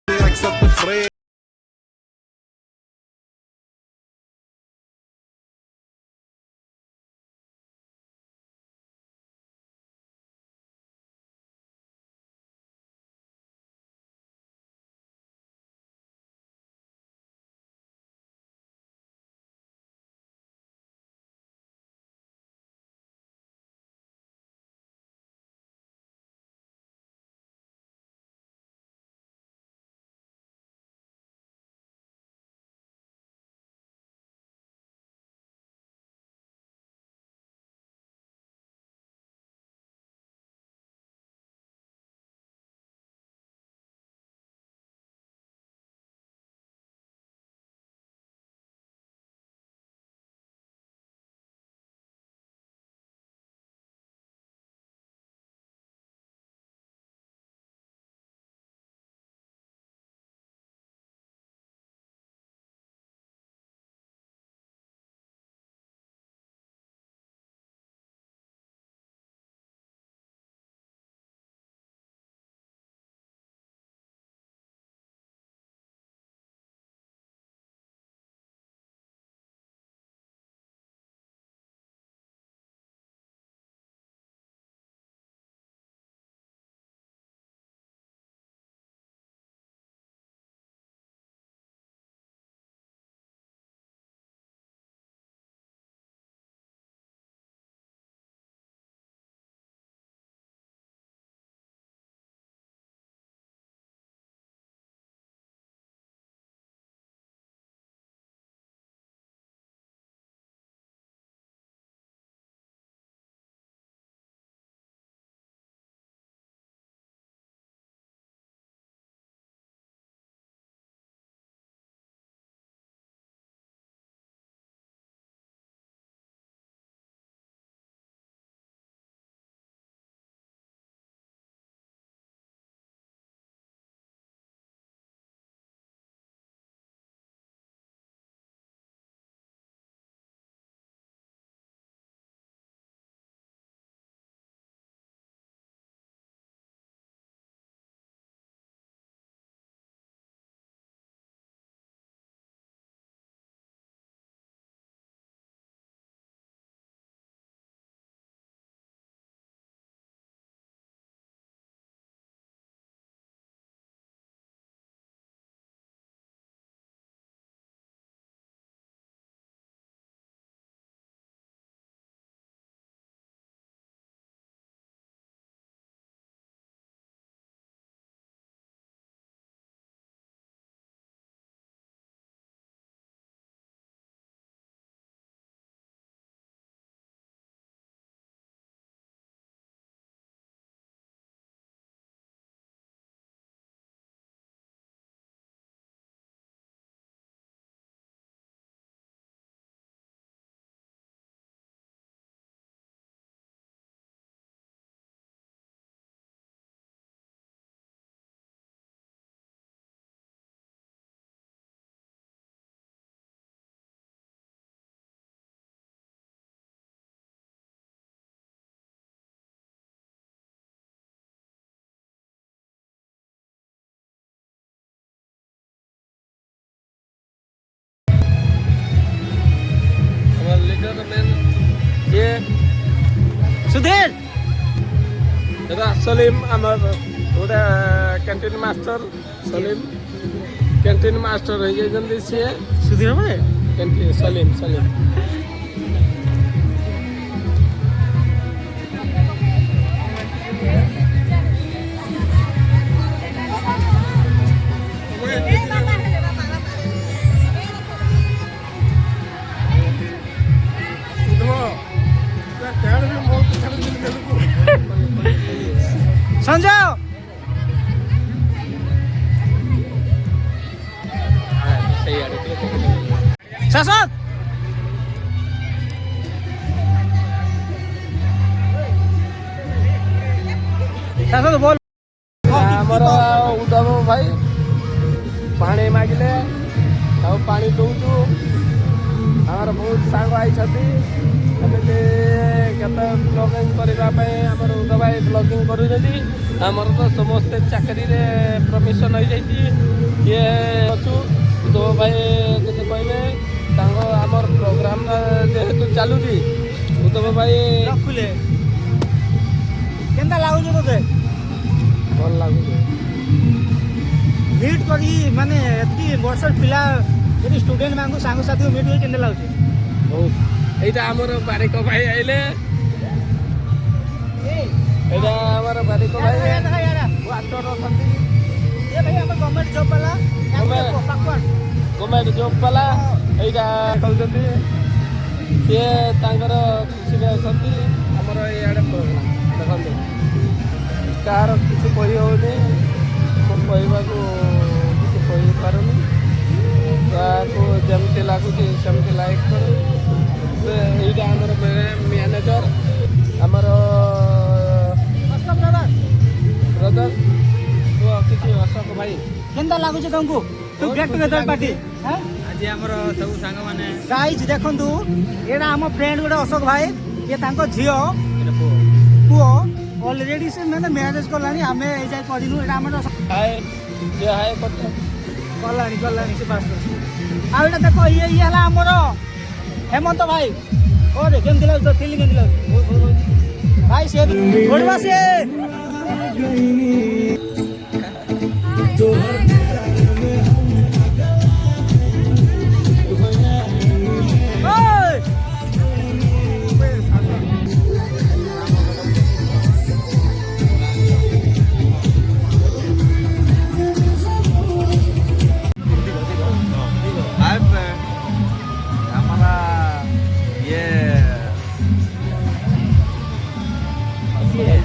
Accept the free. Sudhir दादा सलीम आमर गोटे canteen master Salim canteen master हो जाइए सी सुधीर भाई कैंटीन सलीम सलीम संजय ଶାସନ ଶାସନ ବୋଲ ଆମର ଉଦ୍ଧବ ଭାଇ ପାଣି ମାଗିଲେ ଆଉ ପାଣି ଦଉଛୁ। ଆମର ବହୁତ ସାଙ୍ଗ ଆଇଛନ୍ତି ଏମିତି କେତେ ବ୍ଲଗିଂ କରିବା ପାଇଁ ଆମର ଉଦ୍ଧବ ଭାଇ ବ୍ଲଗିଂ କରୁଛନ୍ତି। ଆମର ତ ସମସ୍ତେ ଚାକିରିରେ ପ୍ରମିଶନ ହେଇଯାଇଛି। ଇଏ ଅଛୁ ଉଦ୍ଧବ ଭାଇ ଯଦି କହିବେ ତାଙ୍କ ଆମର ପ୍ରୋଗ୍ରାମ ଯେହେତୁ ଚାଲୁଛି ଉଦ୍ଧବ ଭାଇ ରଖୁଲେ କେନ୍ତା ଲାଗୁଛି ତୋତେ ଭଲ ଲାଗୁଛି। ମିଟ୍ କରି ମାନେ ଏତିକି ବର୍ଷର ପିଲା ଯଦି ଷ୍ଟୁଡେଣ୍ଟ ମାନଙ୍କୁ ସାଙ୍ଗସାଥି ମିଟ୍ କରି କେନ୍ତା ଲାଗୁଛି ବହୁତ ଏଇଟା ଆମର ବାରିକ ଭାଇ ଆଇଲେ। ଏଇଟା ଆମର ବାରିକ ଭାଇ ଆଚର ଅଛନ୍ତି। ଏ ଭାଇ ଆମର ଗଭର୍ଣ୍ଣମେଣ୍ଟ ଜବ୍ ବାଲା ଗଭର୍ଣ୍ଣମେଣ୍ଟ ଜବ୍ ବାଲା ଏଇଟା ଖାଉଛନ୍ତି। ସିଏ ତାଙ୍କର ଖୁସିରେ ଅଛନ୍ତି। ଆମର ଇଆଡ଼େ ପ୍ରୋଗ୍ରାମ ଦେଖନ୍ତୁ କାହାର କିଛି କହି ହେଉନି। ମୁଁ କହିବାକୁ କିଛି କହିପାରୁନି। ଯାହାକୁ ଯେମିତି ଲାଗୁଛି ସେମିତି ଲାଇକ୍ କରୁ। ଏଇଟା ଆମର ମ୍ୟାନେଜର ଆମର ବ୍ରଦର କିଛି ଅଶୋକ ଭାଇ କେନ୍ତା ଲାଗୁଛି ତମକୁ ତୁ ଗେଟ୍ ଟୁଗେଦର ପାର୍ଟି ଆଜି ଆମର ସବୁ ସାଙ୍ଗମାନେ ଗାଇଜ ଦେଖନ୍ତୁ ଏଇଟା ଆମ ଫ୍ରେଣ୍ଡ ଗୋଟେ ଅଶୋକ ଭାଇ ଇଏ ତାଙ୍କ ଝିଅ ପୁଅ ଅଲରେଡି ସେ ମାନେ ମ୍ୟାରେଜ କଲାଣି। ଆମେ ଏଇ ଯାଇ କରିନୁ ଏଇଟା ଆମର ହାଏ ଯେ ହାଏ କଥା ଗଲାଣି ସେ ପାସ୍ ଆଉ ଏଇଟା ଦେଖ ଇଏ ହେଲା ଆମର ହେମନ୍ତ ଭାଇ ଓରେ କେମିତି ଲାଗୁଛି ଫିଲିଂ କେମିତି ଲାଗୁଛି ଭାଇ ସେ ଘୋଡ଼ବା ସିଏ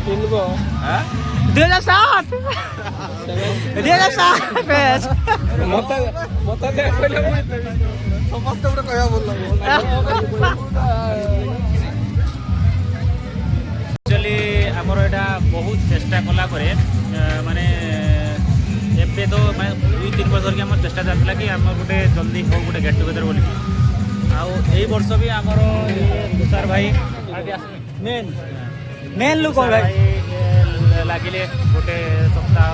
କିଣିବ 2007 ମତେ ମତେ କହିଲେ ସମସ୍ତେ ଗୋଟେ କହିବା ଭଲ ଆକ୍ଚୁଆଲି ଆମର ଏଇଟା ବହୁତ ଚେଷ୍ଟା କଲା ପରେ ମାନେ ଏବେ ତ ମାନେ 2-3 ବର୍ଷ ଧରିକି ଆମର ଚେଷ୍ଟା ଚାଲିଥିଲା କି ଆମର ଗୋଟେ ଜଲ୍ଦି ହଉ ଗୋଟେ ଗେଟ୍ ଟୁଗେଦର ବୋଲିକି। ଆଉ ଏଇ ବର୍ଷ ବି ଆମର ତୁଷାର ଭାଇ ମେନ୍ ଲୁକ ଭାଇ ଲାଗିଲେ ଗୋଟେ ସପ୍ତାହ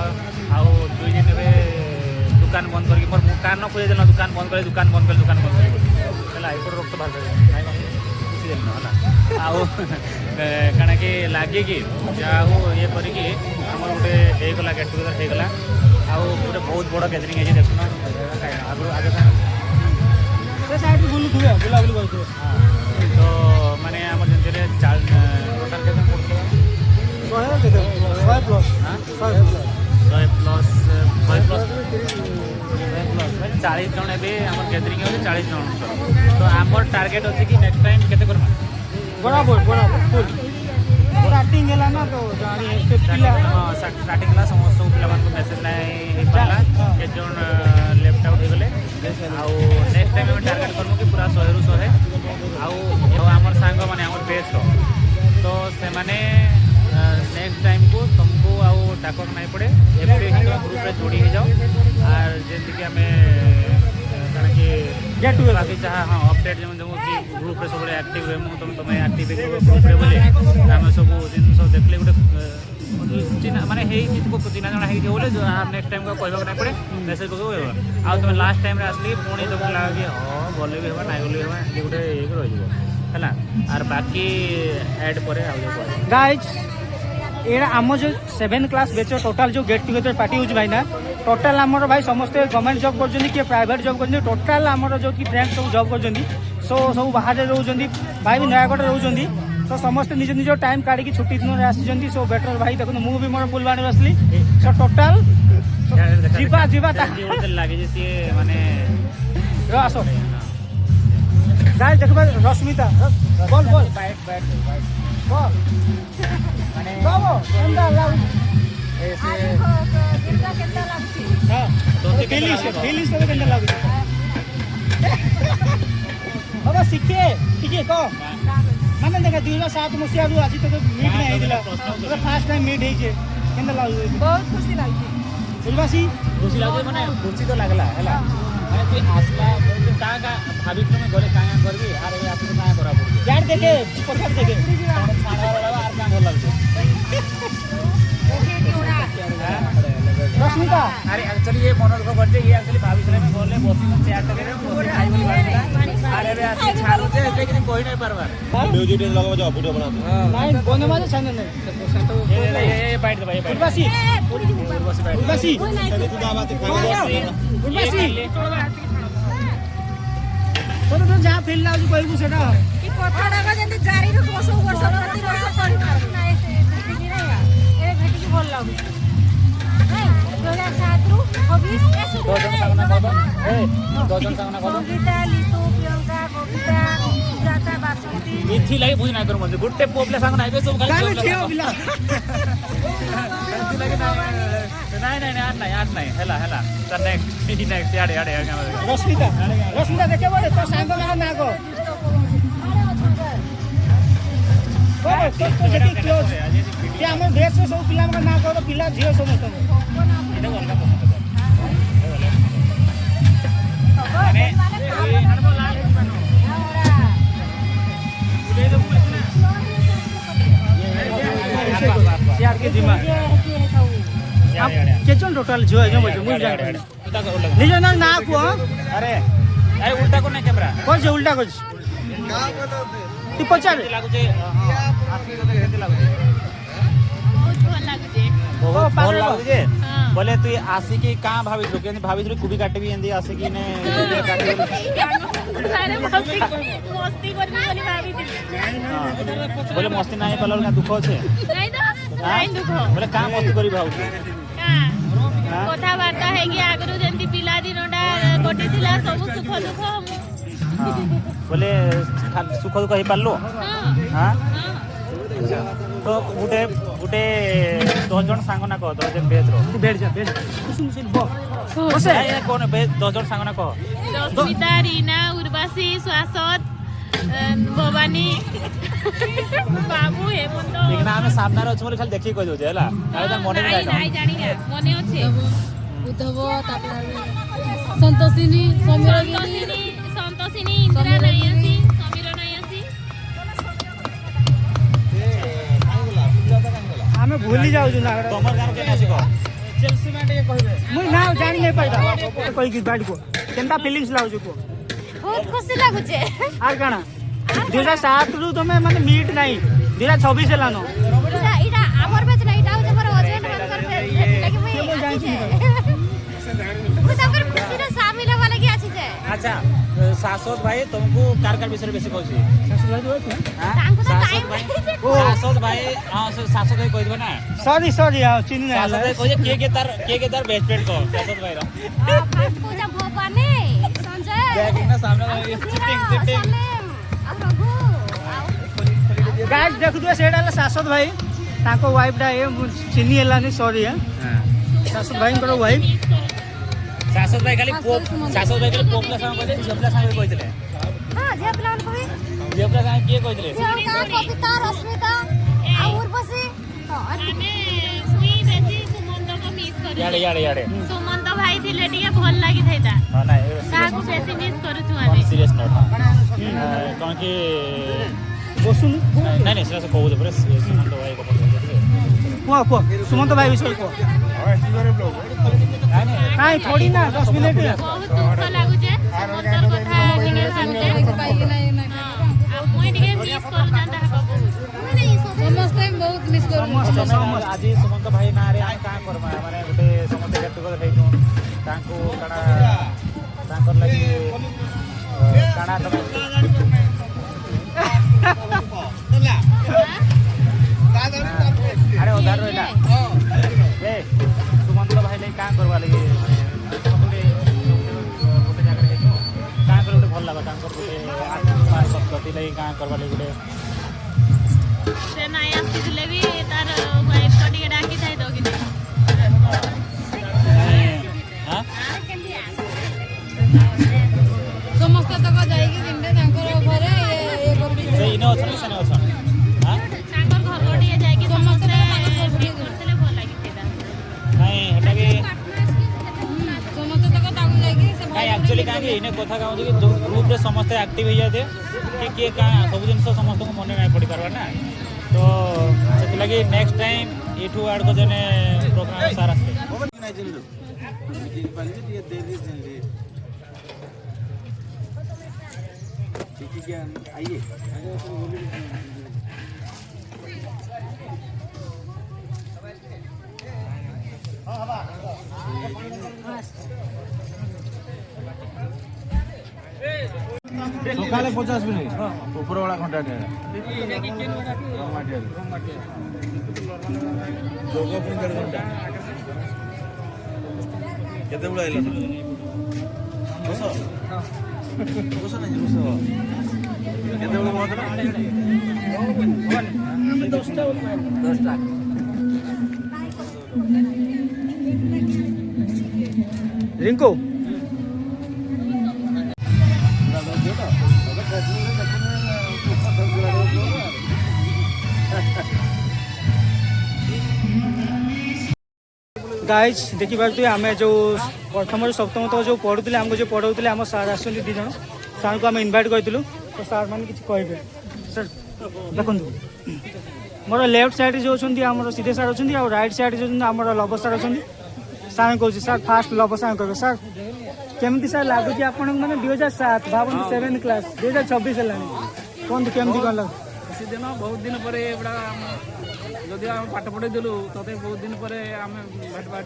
ଆଉ 2 ଦିନ ଏବେ ଦୋକାନ ବନ୍ଦ କରିକି ମୋର କାନ ଖୋଜି ଦେଲ ଦୋକାନ ବନ୍ଦ କରି ହେଲା ଏପଟ ରକ୍ତ ବାହାର ଖୁସି ଦେଲ ହେଲା ଆଉ କାଣା କି ଲାଗିକି ଯାହା ହଉ ଇଏ କରିକି ଆମର ଗୋଟେ ହେଇଗଲା ଗେଟ୍ ଟୁଗେଦର ହେଇଗଲା। ଆଉ ଗୋଟେ ବହୁତ ବଡ଼ ଗ୍ୟାଦରିଂ ହେଇଛି ଦେଖୁନ ଆଗରୁ ଆଗେ ସେ ସାଇଡ୍ ବୁଲୁଥିବେ ବୁଲାବୁଲି କରୁଥିବେ। ତ ମାନେ ଆମର ଯେମିତି ଟୋଟାଲ୍ କେତେ ପଡ଼ୁଥିଲା 40 ଜଣ ଏବେ ଆମର ଗ୍ୟାଦରିଂ ହେଉଛି 40 ଜଣ। ତ ଆମର ଟାର୍ଗେଟ୍ ଅଛି କି ନେକ୍ସଟ ଟାଇମ୍ କେତେ କରିବା ବରାବର ଷ୍ଟାର୍ଟିଂ ହେଲା ନା ତ ପିଲା ଷ୍ଟାର୍ଟିଂ ହେଲା ସମସ୍ତଙ୍କୁ ପିଲାମାନଙ୍କୁ ମେସେଜ୍ ନାହିଁ ହେଇପାରିଲା କେତେ ଜଣ ଲେଫ୍ଟ ଆଉଟ୍ ହେଇଗଲେ। ଆଉ ନେକ୍ସଟ ଟାଇମ୍ ଆମେ ଟାର୍ଗେଟ୍ କରିବୁ କି ପୁରା 100ରୁ 100 ଆଉ ଆମର ସାଙ୍ଗମାନେ ଆମର ବେଚ୍ର ତ ସେମାନେ ନେକ୍ସଟ ଟାଇମ୍କୁ ତୁମକୁ ଆଉ ଡାକ ନାଇଁ ପଡ଼େ ଏବେ ହିଁ ତୁମ ଗ୍ରୁପ୍ରେ ଯୋଡ଼ି ହେଇଯାଅ। আর ଯେମିତିକି ଆମେ କାଣା କି ବାକି ଯାହା ହଁ ଅପଡେଟ୍ ଯେମିତି ଦେବୁ କି ଗ୍ରୁପ୍ରେ ସବୁବେଳେ ଆକ୍ଟିଭ୍ ରହେ ମୁଁ ତୁମେ ଆକ୍ଟିଭ୍ ଗ୍ରୁପ୍ରେ ବୋଲି ଆମେ ସବୁ ଜିନିଷ ଦେଖିଲେ ଗୋଟେ ଚିହ୍ନା ମାନେ ହେଇଛି ଚିହ୍ନା ଜଣା ହେଇଥିବ ବୋଲେ ନେକ୍ସଟ ଟାଇମ୍ କହିବାକୁ ନାଇଁ ପଡ଼େ ମେସେଜ୍ ପକାଇବ ଆଉ ତୁମେ ଲାଷ୍ଟ ଟାଇମ୍ରେ ଆସିଲି ପୁଣି ତୁମକୁ ଲାଗ କି ହଁ ଗଲେ ବି ହେବା ନାଇଁ ଗଲେ ବି ହେବା ଏମିତି ଗୋଟେ ହେଇକି ରହିଯିବ ହେଲା। আর বাকি অ্যাড পরে আউ গাইজ এটা আমার যে 7 ক্লাস বেচর টোটাল যে গেট টুগেদর পার্টি হচ্ছে ভাই না টোটাল আমার ভাই সমস্তে গভর্নমেন্ট জব করছেন কি প্রাইভেট জব করছেন টোটাল আমার যে কি ফ্রেন্ড সব জব করছেন সো সব বাহারে রହୁଛନ୍ତି ভাই भी নয়াগড় রହୁଛନ୍ତି সো সমস্তে নিজ নিজ টাইম কাড়িকি ছুটি দিନରେ আসিଛନ୍ତି সো বেটর ভাই দেখুন মু भी মোর ফুলবাণী আসলি সো টোটাল ଯିବା ଯିବା ଲାଗେ ଯେ ସିଏ ମାନେ ଆସ ଗାଇ ଦେଖିବା ରଶ୍ମିତା বল বল ব্যাট ব্যাট বল মানে বাবু কেন্দ্র লাগুଛି ଦିନଟା କେନ୍ତା ଲାଗୁଛି ହଁ ଫିଲିଂସ୍ କେନ୍ତା ଲାଗୁଛି बाबा शिखे टिके को माने देखा 2007 मसिया रु आज तक मीट नहीं आइदिला फर्स्ट टाइम मीट हेजे केंदा लागु बहुत खुशी लागছে उर्वासी खुशी लागे माने खुशी तो लागला हैला माने तू आसला तू का भाभी में गले का करबी आर ए आसले का करा पड़ी यार देखे पछाड़ देखे खाना वाला आर का भल लागছে रश्मिका अरे एक्चुअली ये मनोज को करते ये एक्चुअली भाभी में बोलले बसी में चेयर तक बसी खाई बोली बात अरे बे आसी छाल होते लेकिन कोई नहीं परवार म्यूजिक लगाओ जाओ वीडियो बनाते नहीं बोने वाले चैनल नहीं ये बाइट दे भाई बाइट उर्वासी बसी बाइट उर्वासी उर्वासी तो जहाँ फील लाउज कहबू सेटा कि कथाडा जंती जारी रखो सब वर्ष प्रति वर्ष पढ़ी पारु नाही से भेटी नहीं ए भेटी की बोल लागु नहीं 2007 रु 24 ऐसे दो जन सामना कदम ए दो जन सामना कदम संगीता लितु प्रियंका कविता सुजाता बासंती इथि लागि बुझ ना करू मते गुट्टे पोपले सांग नाइ बे सब गाने खाली थियो बिला इथि लागि नहीं आठ नहीं हेला हेला त नेक्स्ट याडे रश्मिका देखे बोले तो सांग माने ना को तो जेती क्लोज ये हमर देश से सब पिला ना को तो पिला झियो समस्त इधर वाला पसंद माने ए हरबो लाल उदे तो बोले ना यार के जिमा केचन टोटल जो है जो मुझे जान उल्टा कर उल्टा निज ना को अरे ए उल्टा को नहीं कैमरा कोन जे उल्टा को ती पचार लागु जे आसी को देखते लागु बहुत भल लागु जे बोले तू आसी की का भाभी लोग के भाभी थोड़ी कुबी काटे भी एंदी आसी की ने काटे सारे मस्ती करबी बोली भाभी थी बोले मस्ती नाही कलर का दुख छे नहीं तो नहीं दुख बोले का मस्ती करी भाऊ कथा वार्ता है कि आगरु जंती पिला दिनोटा कोटी थिला सब सुख दुख बोले सुख दुख ही पारलो हां तो गुटे गुटे 10 जन सांग ना कह 10 जन बेच रो बैठ जा सुन बो बसे ए कोन बेच 10 जन सांग ना कह रश्मिता रीना उर्वासी शाश्वत भवानी बाबू हेमंत एक ना हमें सामने रे अछि खाली देखि कह दो जेला आइ त मने नहीं नहीं जानी ना मने अछि उद्धव संतोषिनी संतोषिनी इंदिरा नयसी समीरा नयसी हमें भूली जाऊ ना तमर गान के नासी कह चेल्सी में ये कहबे मुई ना जान नहीं पाइदा कोई की बात को केंता फीलिंग्स लाउ को बहुत खुशी लागु छे आर काना 2007 रु तमे माने मीट नाही 2026 लानो इटा हमर बेच ना इटा जे मोर हस्बैंड कर लगे मुई मुझे खुशी रे शामिल होवा लगी आछि जे अच्छा शाश्वत भाई तुमको कार कार विषय बेसी कहछि तांको तो टाइम शाश्वत भाई हां शाश्वत भाई कह दिबे ना सॉरी हां चिन्ह ना शाश्वत भाई कहे के तार बेस्ट फ्रेंड को शाश्वत भाई रो फास्ट पूजा भवानी संजय देख ना सामने चिटिंग गाइस देखु दे सेडा शाश्वत भाई ताको वाइफ डा ए चिन्ह हेलानी सॉरी हां शाश्वत भाई को वाइफ शाश्वत भाई खाली पोपला संग कहले जेपला संग कहले हां जे प्लान कोई जेपला संग के कहले कविता रश्मिता उर्वशी आने सुई बेसी सुमंत को मिस करू याडे सुमंत भाई थिले टिके भल लागि थैता हां ना काको बेसी मिस करू छु आमे सीरियस नोट कौन की बसुन नहीं सेरा से कहू दे पूरा सुमंत भाई को को सुमंत भाई विषय को नहीं थोड़ी ना 10 मिनट बहुत दुख लागु जे सुमंतर कथा टिके भाबजे पाइगे नहीं ना मुई टिके मिस करू जानता हको समस्त बहुत मिस करू आज सुमंत भाई ना रे हम का करबा माने गोटे समस्त गेट टुगेदर हेजो तांको कणा तांकर लागि कणा तमे अरे उधार रहिला ए सुमंत भाई ले का करबा लागि गोटे जगह हेजो का कर गोटे भल लागा तांकर गोटे आत्मा संस्कृति लागि का करबा लागि गोटे से नाय आसीले भी तार वाइफ को टिके डाकी थाई दो कि हां समस्त तक जाइए दिन तांकर ନାଇଁ ଆକ୍ଚୁଆଲି କାହିଁକି ଏଇନେ କଥା କହୁଛି କି ଗ୍ରୁପ୍ରେ ସମସ୍ତେ ଆକ୍ଟିଭ ହେଇଯାଏ କି କିଏ ସବୁ ଜିନିଷ ସମସ୍ତଙ୍କୁ ମନେ ନାଇଁ ପଡ଼ିପାରବା ନା ତ ସେଥିଲାଗି ନେକ୍ସଟ ଟାଇମ୍ ଏଠୁ ଆଡ଼କୁ ଜଣେ ପ୍ରୋଗ୍ରାମ ସାର୍ ଆସିବେ ସକାଳେ 50 ମିନିଟ୍ ଉପରବେଳା ଘଣ୍ଟାଟେ ଯୋଗ ପୁଣି 1.5 ଘଣ୍ଟା କେତେବେଳେ ଆଇଲ ବସ ନାଇଁ ବସ କେତେବେଳେ ପହଞ୍ଚିଲ 10ଟା ରିଙ୍କୁ गाइज देखिए आम जो प्रथम सप्तम तक जो पढ़ुले आमको जो पढ़ाऊे आम सार आस दी जन सार को आम इनभाइट करूँ तो सार मैंने किसी कहे सर देखो मोर लेफ्ट साइड जो अच्छा आम सीधे सार अच्छे और राइट साइड जो आम लव सार अच्छा सार कहूँ सर फास्ट लव सार कहे सर केमती सर लगुच आप मैंने 2007 भावना 7th क्लास 2026 है कहते केमती कौन लग दिन बहुत दिन पर जदि आम पाठ पढ़े देलु तथे बहुत दिन पर आम भेट भाट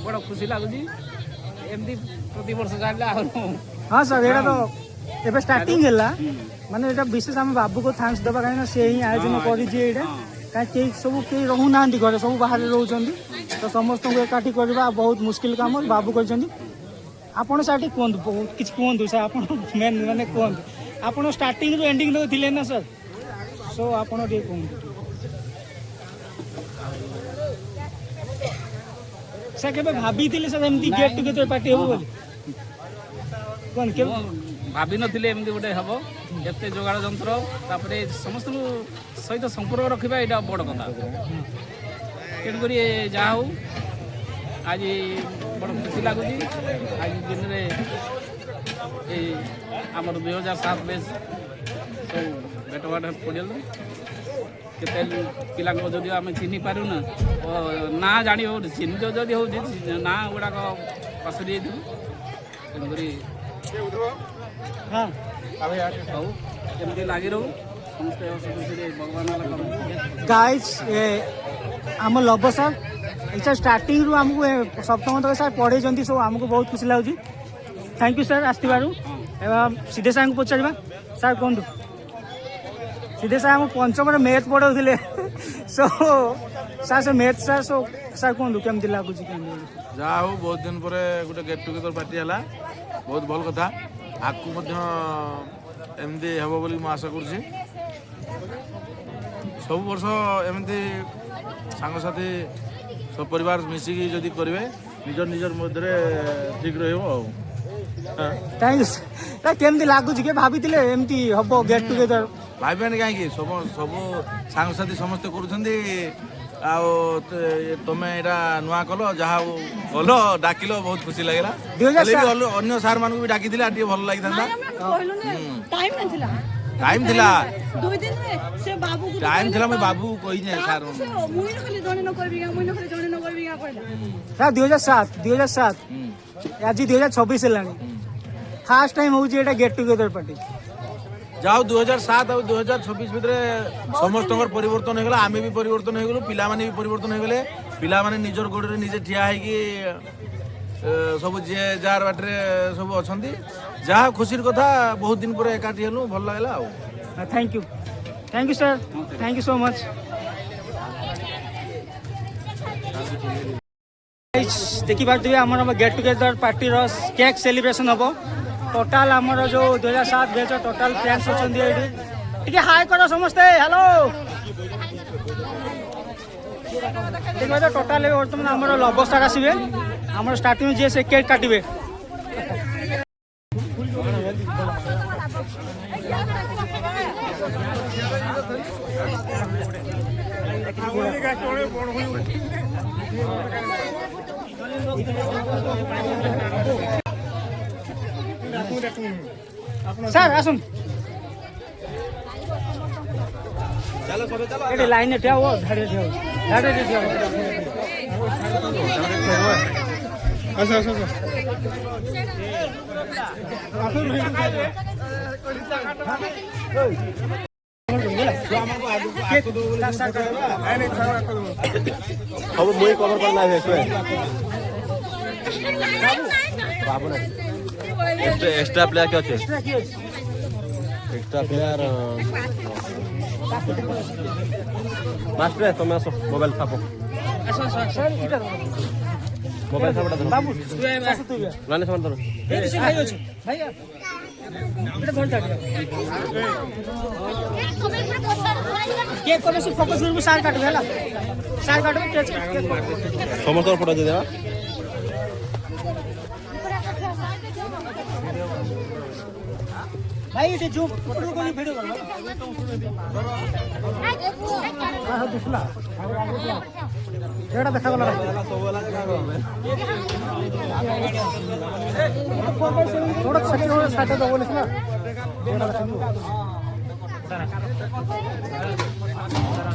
बड़ा खुशी लगुच एमती प्रति वर्ष चलला हाँ सर ये तो एबे स्टार्टिंग है माने एटा विशेष आम बाबू को थैंक्स देबा काहे से ही आयोजन करी कहीं सब कई रहू ना घर सब बाहर रोचंदी तो समस्त को एकाठी करवा बहुत मुश्किल काम बाबू करछंदी आपण साथी कहतु बहुत किछ कहतु सर आपण मेन माने कहतु आपण स्टार्टिंग रो एंडिंग रो थिले ना सर सो आपण दे कहतु सर के भाभी थिले सर एमती गेट टुगेदर पार्टी हो बोली कोन के भाभी नथिले एमती गोटे हबो एते जोगाड़ जंत्र तापरे समस्त सहित संपर्क रखिबा एटा बड़ कथा केन करी जा हो आज बड़ खुशी लगुच आज दिन में आमर 2007 बेस सब भेट भाट पड़ल केते पिला जदि आम चिन्ह पारू ना ना जानी हो चिन्ह जदि हो ना गुड़ाक पसरी तेणुक हाँ हूँ एमती लगी रहू समस्ते भगवान गाइस आम लव सर अच्छा स्टार्टिंग रू आमको सप्तम तक सर पढ़े सब आमको बहुत खुशी लगुच थैंक यू सर आसबारू सीधे सार को पचार सर कहतु सीधे सार आम पंचम मैथ पढ़ाऊे सो सर से मैथ सर सो सर कहतु केमती लगुच जहा हो बहुत दिन पर गोटे गेट टुगेदर पार्टी है बहुत भल कथा आगू एमती हम बोली आशा करुँची सब वर्ष एमती सांगसाथी सब परिवार मिसिकी जदि करेंगे निजर निजर मध्य ठीक रहा थैंक यू सर केमती लगुच के भाभी एमती हम गेट टुगेदर भाई कहीं सब सब सांगसाथी समस्ते कर तुम यहाँ नुआ कल जहाँ गल डाकिल बहुत खुशी लगे अन्य सार मान भी डाकी भल लगी टाइम थिला टाइम थिला मैं बाबू कही सार 2007 आज 2026 है फास्ट टाइम हूँ गेट टुगेदर पार्टी जाओ 2007 और 2026 भितर समस्त परिवर्तन होगा आम भी परिवर्तन हो गलु पिला माने भी परिवर्तन हो गले पिला माने निजर गोड़े निजे ठिया है सब जी जार बाटे सब अच्छा जहाँ खुशी कथा बहुत दिन पर एकाठी हेलु भल लगला thank you sir thank you so much देखी पार्थिवे आम get together party cake celebration हम टोटाल आमर जो 2007 बैच टोटाल फ्रेंड्स अच्छा ये हाय करो समस्ते हेलो देखिए टोटाल बर्तमान आम लव स्टार आसवे आम स्टार्टिंग जी से केक काटे স্যার আসুন ଚାଲ ସବେ ଚାଲ ଏଠି ଲାଇନରେ ଠିଆ ହୁଅ ଧାଡ଼ିରେ ଠିଆ ହୁଅ ଧାଡ଼ିରେ ଠିଆ ହୁଅ ସବୁ ମୁଇଁ କଭର କରି ନାହିଁ ବାବୁ ନା एक्स्ट्रा प्लेयर क्या अच्छे एक्स्ट्रा प्लेयर मास्टर तुम आस मोबाइल छापो मोबाइल छापटा धर ବାବୁ लाने सामान धर ଏଠି ସେ ଭାଇ ଅଛି ଭାଇ ଏଟା ଧରି ଚାଲିଆ କେକ୍ କଲେ ସେ ଫୋକସ୍ କରିବୁ ସାର୍ କାଟିବେ ହେଲା ସାର୍ କାଟିବେ କେକ୍ समस्त फोटो दे देवा भाई ये जो फोटो को वीडियो कर हां दिसला एटा देखा गला थोड़ा सेकंड हो साथ दो बोले ना एटा देखा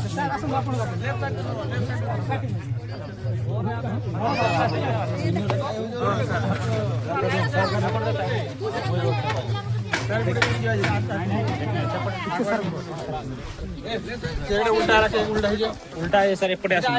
सर असम आपण उल्टा है सर एपटे आसु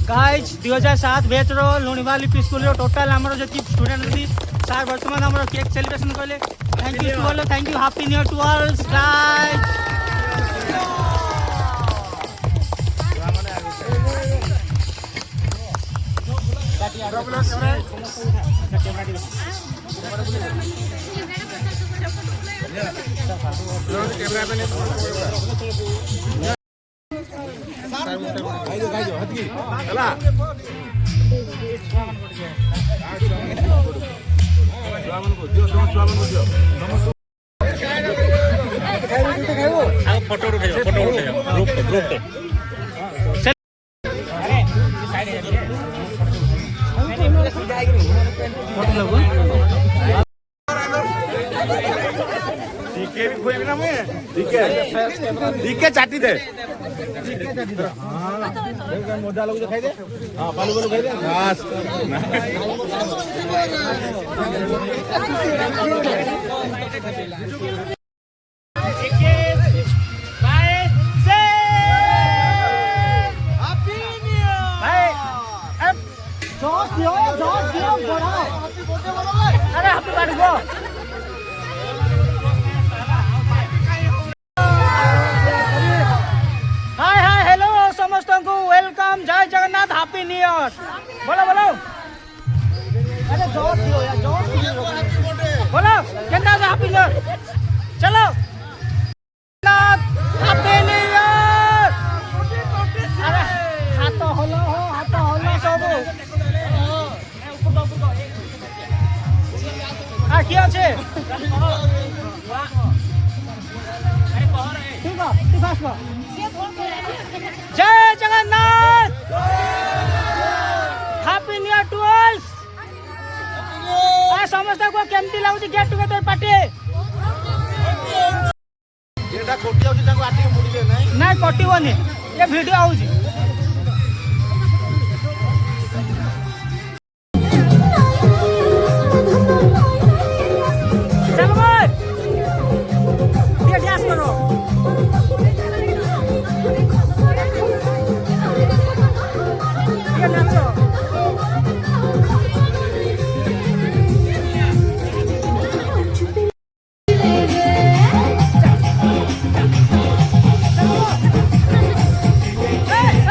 गाइज 2007 बैच रो लुणीवाल यूपी स्कूल रो टोटल हमरो जति स्टूडेंट थी सर वर्तमान हमरो केक सेलिब्रेशन करले thank you to all thank you happy new year to all guys ହେଲା ଛୁଆମାନଙ୍କୁ ଦିଅ ତମ ଛୁଆମାନଙ୍କୁ ଦିଅ फोटो उठे ग्रुप पे ଟିକେ ଚାଟି ଦେ ମଜା ଲାଗୁଛି ଖାଇଦେ ହଁ ପାଲୁ ପାଲୁ ଖାଇଦେ अरे हैप्पी बर्थडे गो हाय हाय हेलो समस्त को वेलकम जय जगन्नाथ हैप्पी न्यू ईयर बोलो बोलो अरे जोर दियो यार जोर बोलो केंदा हैप्पी न्यू ईयर चलो हैप्पी न्यू ईयर अरे हाथ हलो सब কি আছে जय Jagannath happy new year to all समस्त को केमती लाଗୁଛି गेट टुगेदर पार्टी ଏଟା କୋଟି ଯାଉଛି ତାଙ୍କୁ ଆଟିକି ମୁଡିବେ ନାହିଁ ନା କଟିବନି ଏ ଭିଡିଓ ଆଉଛି Hey!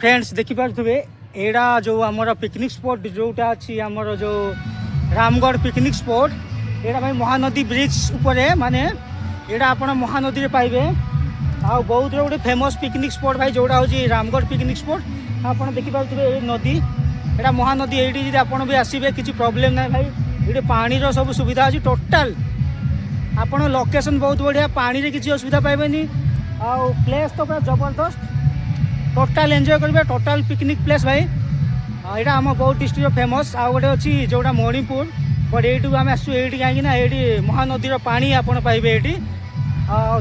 फ्रेंड्स देखिपे एड़ा जो आमर पिकनिक स्पॉट जोटा अच्छी आमर जो रामगढ़ पिकनिक स्पॉट एड़ा भाई महानदी ब्रिज उपरे माने एड़ा आपण महानदी रे पाइबे आ बहुत गोटे फेमस पिकनिक स्पॉट भाई जोड़ा हूँ रामगढ़ पिकनिक स्पॉट आप देखिपे नदी एड़ा महानदी ये आपड़ भी आसबे किसी प्रोब्लेम ना भाई ये पानी सब सुविधा अच्छी टोटाल आपण लोकेशन बहुत बढ़िया पानी रे किसी असुविधा पाइबेनी आ प्लेस तो पूरा जबरदस्त टोटाल एंजॉय करेंगे टोटाल पिकनिक प्लेस भाई यहाँ आम बौद्ध डिस्ट्रिक्ट फेमस आउ गोटे अच्छी जोटा मणिपुर बट यू आम आसू ये कहीं महानदी पानी आपड़ पाइबे ये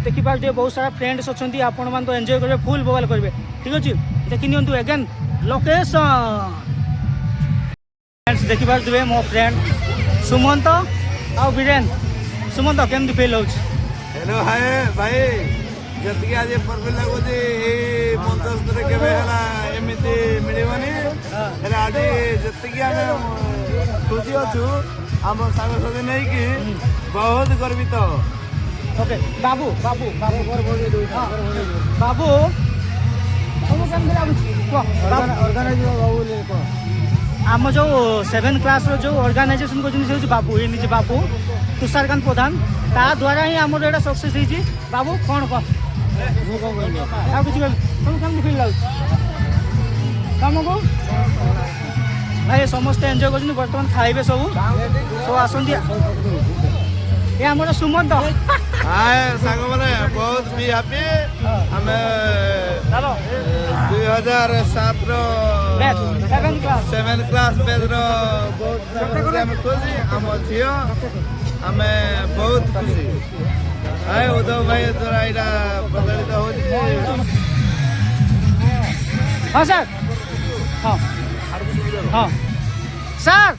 देखिपे बहुत सारा फ्रेंड्स अच्छा आपण मैंने तो एंजॉय करेंगे फुल बोवाल करेंगे ठीक अच्छे देखी नि एगेन लोकेशन देखिपे मो फ्रेंड सुमंत आउ बीरेन सुमंत केमती फिल हो हेलो हाय भाई जति आज पर्व लगुच मंचस्थ केवे एमती मिलबनी आज जी आम खुशी अच्छु आम सांगसाथी नहीं कि बहुत गर्वित ओके बाबू बाबू बाबू बाबू आम जो 7 क्लास जो ऑर्गेनाइजेशन कर बाबू ये निजे बाबू तुषारकांत प्रधान ता द्वारा ही आम एटा सक्सेस होती बाबू कौन कह फिल तुमको भाई समस्ते एंजॉय कर बर्तमान खाइबे सब आसती ये आम सुमंत हाय सांग मैंने बहुत भी हैप्पी आम 2007 7 क्लास बैच बहुत खुशी आम झी आम बहुत खुशी हाय उद्धव भाई द्वारा यहाँ प्रचारित हो हाँ सर हाँ हाँ सर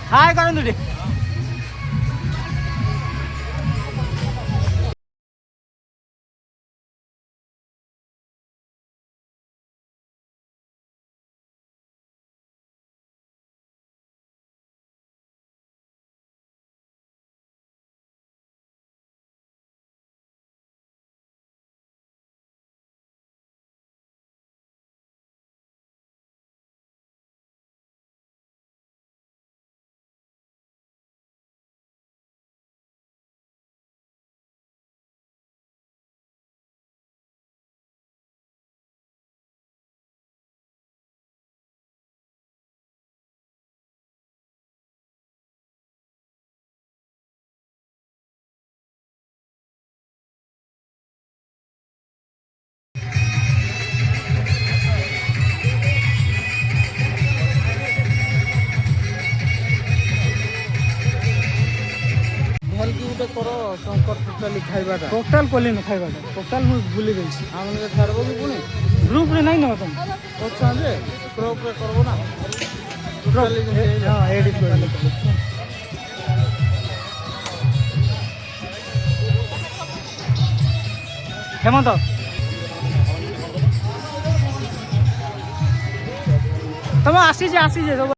हाय करूँ କର ଶଙ୍କର ଟୋଟାଲି ଖାଇବାଟା ଟୋଟାଲ କଲିନି ଖାଇବାଟା ଟୋଟାଲ ମୁଁ ଭୁଲି ଯାଇଛି ଆମେ ଛାଡ଼ିବ କି ପୁଣି ଗ୍ରୁପରେ ନାଇଁ ନବ ତମେ ଅଛା ଯେ ଗ୍ରୁପରେ କରବ ନା ଟୋଟାଲି ହଁ ଏଡିଟ୍ କରିଲି ହେମନ୍ତ ତମେ ଆସିଛେ ସବୁ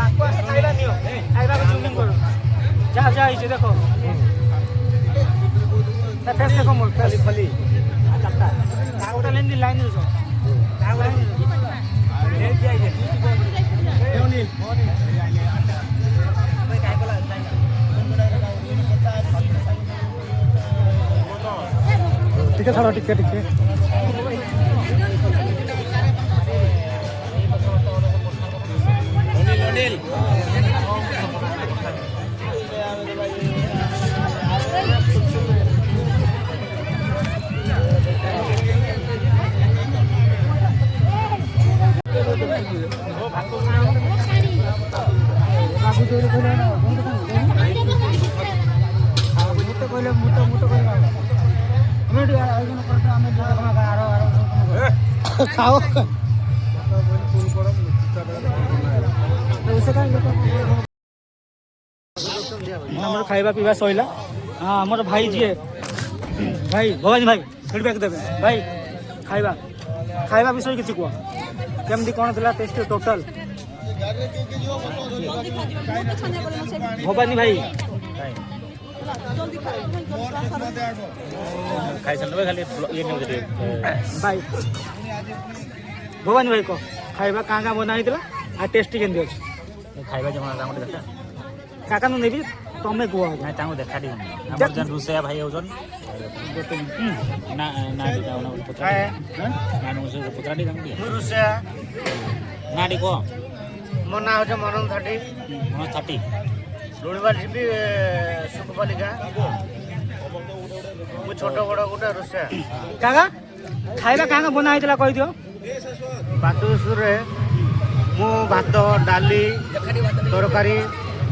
ତାକୁ ଆସ ଖାଇବା ନିଅ ଖାଇବାକୁ ଜୁମିଂ କର ଯାହା ଯାହା ହେଇଛି ଦେଖ ତା ଫେସ୍ ଦେଖ ମୋର ଖାଲି ଖାଲି ଚାରିଟା ଗୋଟେ ଲାଇନ୍ ଲାଇନ୍ ରୁଛ ଟିକେ ଛାଡ଼ ଟିକେ ଟିକେ ଖାओ ଆମର ଖାଇବା ପିଇବା ସଇଲା ହଁ ଆମର ଭାଇ ଯିଏ ଭାଇ ଭବାନୀ ଭାଇ ଫିଡବ୍ୟାକ୍ ଦେବେ ଭାଇ ଖାଇବା ଖାଇବା ବିଷୟରେ କିଛି କୁହ କେମିତି କ'ଣ ଥିଲା ଟେଷ୍ଟ ଟୋଟାଲ ଭବାନୀ ଭାଇ ଭାଇ ଭବାନୀ ଭାଇ କହ ଖାଇବା କାଁ କାଁ ବନା ହେଇଥିଲା ଆଉ ଟେଷ୍ଟ କେମିତି ଅଛି ଖାଇବା ଜମା ତାଙ୍କୁ ଦେଖା କାକା ମୁଁ ନେବି ତମେ କୁହ ନାଇଁ ତାଙ୍କୁ ଦେଖା ଦିଅନି ଆମର ଯେନ୍ ରୋଷେଇଆ ଭାଇ ହଉଛନ୍ ନା ନାଟି ପଚରାଟି ତାଙ୍କୁ ଟିକେ ରୋଷେୟା ନାଟି କହ ମୋ ନାଁ ହେଉଛି ମନନ ଥାଟି ମନ ଥାଟି ଲୁଣିବାର ଯିବି ସୁଖପାଲିକା ମୁଁ ଛୋଟ ବଡ଼ ଗୋଟେ ରୋଷେୟା କାକା ଖାଇବା କାଁ କାଁ ବନା ହେଇଥିଲା କହିଦିଅ ବାତୁସୁରେ ମୁଁ ଭାତ ଡାଲି ତରକାରୀ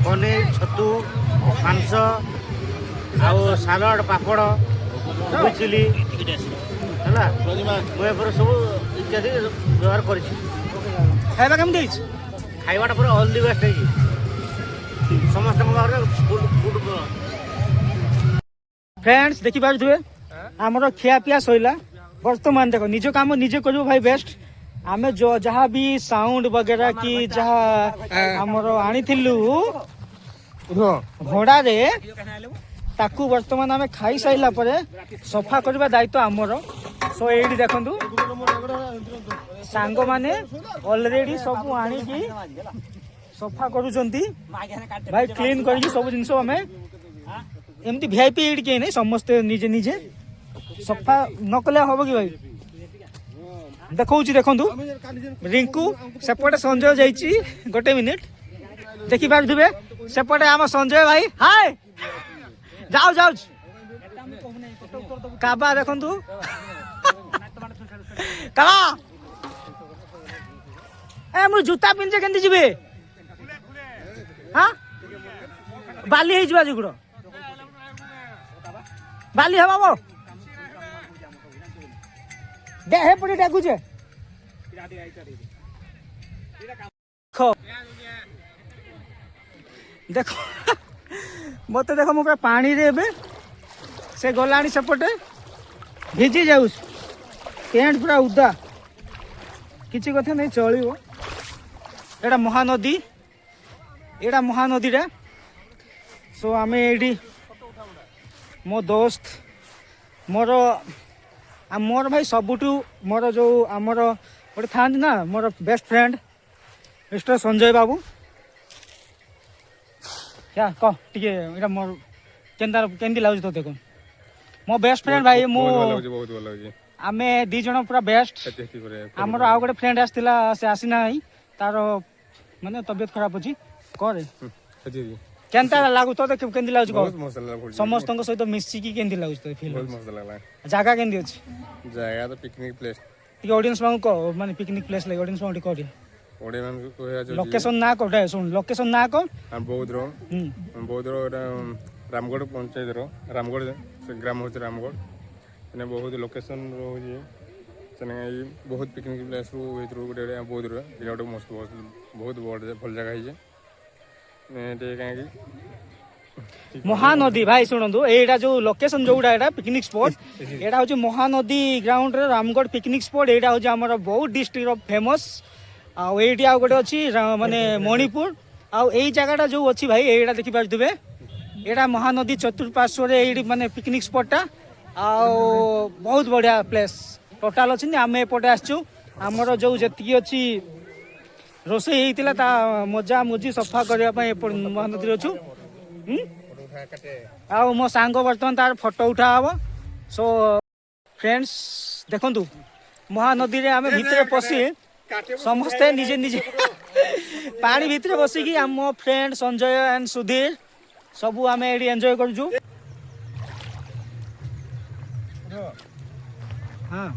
ପନିର ଛତୁ ମାଂସ ଆଉ ସାଲାଡ଼ ପାପଡ଼ ଚିଲି ହେଲା ମୁଁ ଏପରି ସବୁ ଇତ୍ୟାଦି ବ୍ୟବହାର କରିଛି ଖାଇବା କେମିତି ହେଇଛି ଖାଇବାଟା ପୁରା ଅଲ୍ ଦି ବେଷ୍ଟ ହେଇଛି ସମସ୍ତଙ୍କ ପାଖରେ ଫ୍ରେଣ୍ଡସ୍ ଦେଖିପାରୁଥିବେ ଆମର ଖିଆପିଆ ସଇଲା ବର୍ତ୍ତମାନ ଦେଖ ନିଜ କାମ ନିଜେ କରିବ ଭାଇ ବେଷ୍ଟ ଆମେ ଯାହା ବି ସାଉଣ୍ଡ ବଗେରା କି ଯାହା ଆମର ଆଣିଥିଲୁ ଭଡ଼ାରେ ତାକୁ ବର୍ତ୍ତମାନ ଆମେ ଖାଇସାରିଲା ପରେ ସଫା କରିବା ଦାୟିତ୍ୱ ଆମର ସୋ ଏଇଠି ଦେଖନ୍ତୁ ସାଙ୍ଗମାନେ ଅଲରେଡି ସବୁ ଆଣିକି ସଫା କରୁଛନ୍ତି ଭାଇ କ୍ଲିନ୍ କରିକି ସବୁ ଜିନିଷ ଆମେ ଏମିତି ଭିଆଇପି ଏଇଠି କେହି ନାହିଁ ସମସ୍ତେ ନିଜେ ନିଜେ ସଫା ନ କଲେ ହବ କି ଭାଇ ଦେଖଉଛି ଦେଖନ୍ତୁ ରିଙ୍କୁ ସେପଟେ ସଞ୍ଜୟ ଯାଇଛି ଗୋଟେ ମିନିଟ୍ ଦେଖିପାରୁଥିବେ ସେପଟେ ଆମ ସଞ୍ଜୟ ଭାଇ ହାଏ ଯାଉଛି କାବା ଦେଖନ୍ତୁ କାମ ଏ ମୁଁ ଜୁତା ପିନ୍ଧେ କେମିତି ଯିବି ହଁ ବାଲି ହେଇଯିବା ଯୁଗୁଡ ବାଲି ହବ ବୋ ଦେ ହେ ପଡି ଡାକୁଛେ ଦେଖ ମତେ ଦେଖ ମୁଁ ପୁରା ପାଣିରେ ଏବେ ସେ ଗଲାଣି ସେପଟେ ଭିଜି ଯାଉଛି ପ୍ୟାଣ୍ଟ ପୁରା ଉଦା କିଛି କଥା ନାହିଁ ଚଳିବ ଏଇଟା ମହାନଦୀ ମହାନଦୀଟା ସୋ ଆମେ ଏଇଠି ମୋ ଦୋସ୍ତ ମୋର ଭାଇ ସବୁଠୁ ମୋର ଯେଉଁ ଆମର ଗୋଟେ ଥାଆନ୍ତି ନା ମୋର ବେଷ୍ଟ ଫ୍ରେଣ୍ଡ ମିଷ୍ଟର ସଞ୍ଜୟ ବାବୁ କହ ଟିକେ ଏଇଟା ମୋର କେମିତି ଲାଗୁଛି ତୋତେ କହ ମୋ ବେଷ୍ଟ ଫ୍ରେଣ୍ଡ ଭାଇ ମୁଁ ଆମେ ଦି ଜଣ ପୁରା ବେଷ୍ଟ ଆମର ଆଉ ଗୋଟେ ଫ୍ରେଣ୍ଡ ଆସିଥିଲା ସେ ଆସିନାହିଁ ତାର ମାନେ ତବିୟତ ଖରାପ ଅଛି କରେ କେନ୍ତା ଲାଗୁ ତୋତେ କେମିତି ଲାଗୁଛି କହ ସମସ୍ତଙ୍କ ସହିତ ମିଶିକି କେମିତି ଲାଗୁଛି ତୋତେ ଫିଲ୍ ଜାଗା କେମିତି ଅଛି ଜାଗା ତ ପିକନିକ ପ୍ଲେସ୍ ଟିକେ ଅଡିଏନ୍ସ ମାନଙ୍କୁ କହ ମାନେ ପିକନିକ ପ୍ଲେସ୍ ଲାଗି ଅଡିଏନ୍ସ ମାନଙ୍କୁ କହ ଟିକେ ଓଡ଼ିଆ ମାନଙ୍କୁ କହିବା ଲୋକେସନ ନା କହ ଶୁଣ ଲୋକେସନ ନା କହ ବୌଦ୍ଧର ଏଇଟା ରାମଗଡ଼ ପଞ୍ଚାୟତର ରାମଗଡ଼ ସେ ଗ୍ରାମ ହେଉଛି ରାମଗଡ଼ ମାନେ ବହୁତ ଲୋକେସନ ରହୁଛି ସେନେ ବହୁତ ପିକନିକ ପ୍ଲେସ୍ରୁ ଭିତରୁ ଗୋଟେ ବୌଦ୍ଧର ଏଇଟା ଗୋଟେ ମସ୍ତ ବହୁତ ବଡ଼ ଭଲ ଜାଗା ହେଇଛି ଟିକେ କାହିଁକି ମହାନଦୀ ଭାଇ ଶୁଣନ୍ତୁ ଏଇଟା ଯୋଉ ଲୋକେସନ ଯୋଉଟା ଏଇଟା ପିକନିକ ସ୍ପଟ ଏଇଟା ହଉଛି ମହାନଦୀ ଗ୍ରାଉଣ୍ଡରେ ରାମଗଡ଼ ପିକନିକ ସ୍ପଟ ଏଇଟା ହଉଛି ଆମର ବୌଦ୍ଧ ଡିଷ୍ଟ୍ରିକ୍ଟର ଫେମସ ଆଉ ଏଇଠି ଆଉ ଗୋଟେ ଅଛି ମାନେ ମଣିପୁର ଆଉ ଏଇ ଜାଗାଟା ଯୋଉ ଅଛି ଭାଇ ଏଇଟା ଦେଖିପାରୁଥିବେ ଏଇଟା ମହାନଦୀ ଚତୁର୍ପାର୍ଶ୍ୱରେ ଏଇଠି ମାନେ ପିକନିକ ସ୍ପଟଟା ଆଉ ବହୁତ ବଢ଼ିଆ ପ୍ଲେସ୍ ଟୋଟାଲ ଅଛନ୍ତି ଆମେ ଏପଟେ ଆସିଛୁ ଆମର ଯୋଉ ଯେତିକି ଅଛି ରୋଷେଇ ହେଇଥିଲା ତା ମଜା ମଜି ସଫା କରିବା ପାଇଁ ଏପଟେ ମହାନଦୀରେ ଅଛୁ ଆଉ ମୋ ସାଙ୍ଗ ବର୍ତ୍ତମାନ ତାର ଫଟୋ ଉଠା ହବ ସୋ ଫ୍ରେଣ୍ଡସ୍ ଦେଖନ୍ତୁ ମହାନଦୀରେ ଆମେ ଭିତରେ ପଶି ସମସ୍ତେ ନିଜେ ନିଜେ ପାଣି ଭିତରେ ବସିକି ଆମ ଫ୍ରେଣ୍ଡ ସଞ୍ଜୟ ଆଣ୍ଡ ସୁଧୀର ସବୁ ଆମେ ଏଠି ଏନ୍ଜୟ କରୁଛୁ ହଁ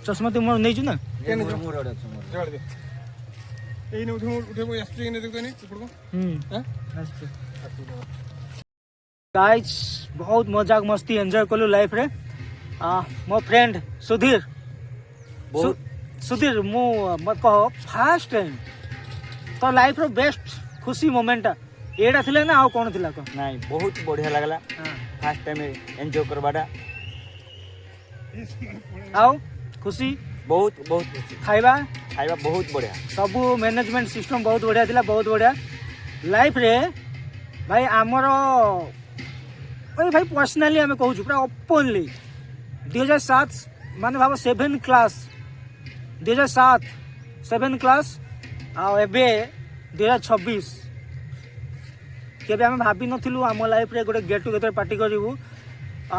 ଚଷମା ତୁ ମୋର ନେଇଛୁ ନା गाइस बहुत मजाक मस्ती एंजॉय कलु लाइफ रे मो फ्रेंड सुधीर सुधीर मु मत कहो फर्स्ट टाइम तो लाइफ रो बेस्ट खुशी मोमेंट एडा थिले ना आ कोन थिला को नहीं बहुत बढ़िया लगला फर्स्ट टाइम एंजॉय करबाडा आओ खुशी बहुत बहुत खुशी खाइबा खाइबा बहुत बढ़िया सब मैनेजमेंट सिस्टम बहुत बढ़िया थिला बहुत बढ़िया लाइफ रे भाई आमर भाई पर्सनाली आम कहूँ पूरा ओपनली 2007 मान भाव 7 क्लास 2007 7 क्लास आबे 2026 केबे आम भाभी नथिलु आम लाइफ रे गोटे गेट टुगेदर पार्टी करूँ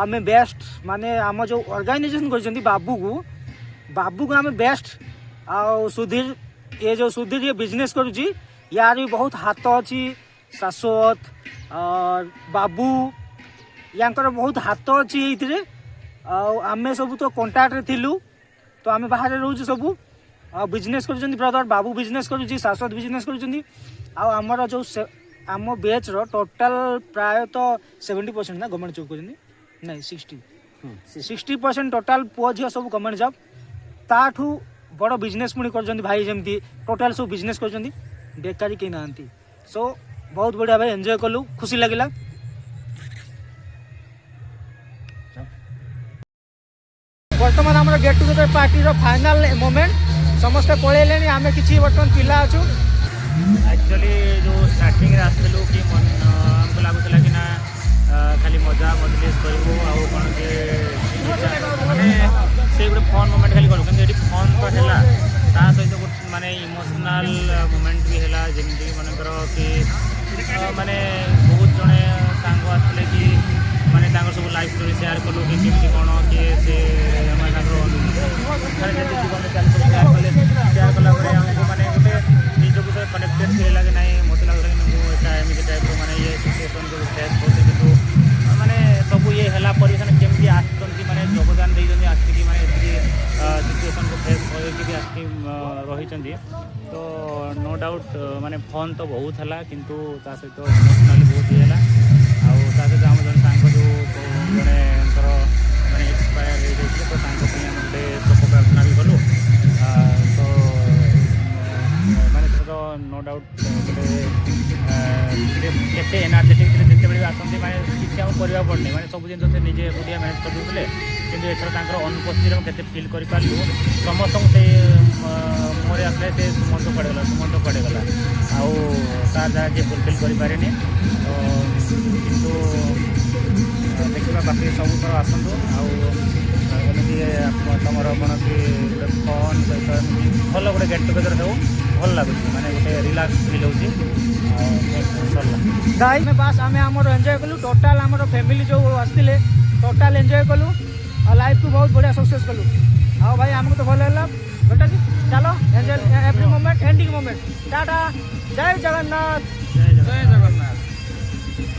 आम बेस्ट माने आम जो ऑर्गेनाइजेशन कर बाबू को आम बेस्ट सुधीर ये जो सुधीर ये बिजनेस करुच्ची यार भी बहुत हाथ अच्छी शाश्वत और बाबू यांकर बहुत हाथ अच्छी ये आम सब तो कंटाक्ट थिलु तो आम बाहर रोच सब बिजनेस कर ब्रदर बाबू बिजनेस करुच्ची शाश्वत बिजनेस करमर जो आम बैच रो टोटाल प्राय तो 70% ना गवर्नमेंट जॉब कर नहीं 60% टोटाल पुओ झील सब गवर्नमेंट जॉब ताठू बड़ बिजनेस पुणी कर भाई जमी टोटाल सब बिजनेस कर बेकारी कहीं ना सो बहुत बढ़िया भाई एंजॉय कलु खुशी लगिला बर्तमान आम get together party final moment समस्ते पलैले आम कि बर्तमान पिला अच्छु एक्चुअली जो स्टार्टिंग आसलु कि आमको लगुला कि ना खाली मजा मजलिस करूँ आउन माने से गोटे फन मोमेंट खाली करूँ कि फन तो है ता सहित माने इमोशनल मोमेंट भी है जमीक मनकर कि माने बहुत जड़े सांग आसते कि माने सब लाइफ स्टोरी सेयार कलु कि केमती कौन किए से जीवन चाल सब सेयार कले सेयार कला आमको माने गोटे निजक सहित कनेक्टेड फील लगे ना मत लगे मुझे टाइप माने ये सिचुएसन जो କହିଛନ୍ତି ତ नो डाउट माने फन तो बहुत है किंतु ता सहित इमोशनाली बहुत ही है आउ ता सहित आम जन सांग जो जड़े माने एक्सपायर हो जाए तो गोटे शोक प्रार्थना भी कलु तो माने तो नो डाउट गोटे केते एनर्जेटिक जिते बड़े आसती माने किसी आम करवा पड़े माने सब जिन से निजे एकुटिया मैनेज कर दूसरे किंतु एथर अनुपस्थित केते फिल कर पारू समस्त से मुहरे आसले से सुमंत पड़ेगला आउ तार जहाँ जी फुलफिल कर तो किंतु देखा बाकी सब थर आसतु आमती तुम कौन कि फन सहित भल गोटे गेट टुगेदर हो भल लगुच माने गोटे रिलैक्स फिल हो गाइस में बास आम आमर एंजॉय कलु टोटाल आमर फैमिली जो आसते टोटाल एंजॉय कलु और लाइफ को बहुत बढ़िया सक्सेस कलु हाँ भाई आमको तो भल है बेटा जी चलो enjoy every moment ending moment Tata जय जगन्नाथ जय जगन्नाथ।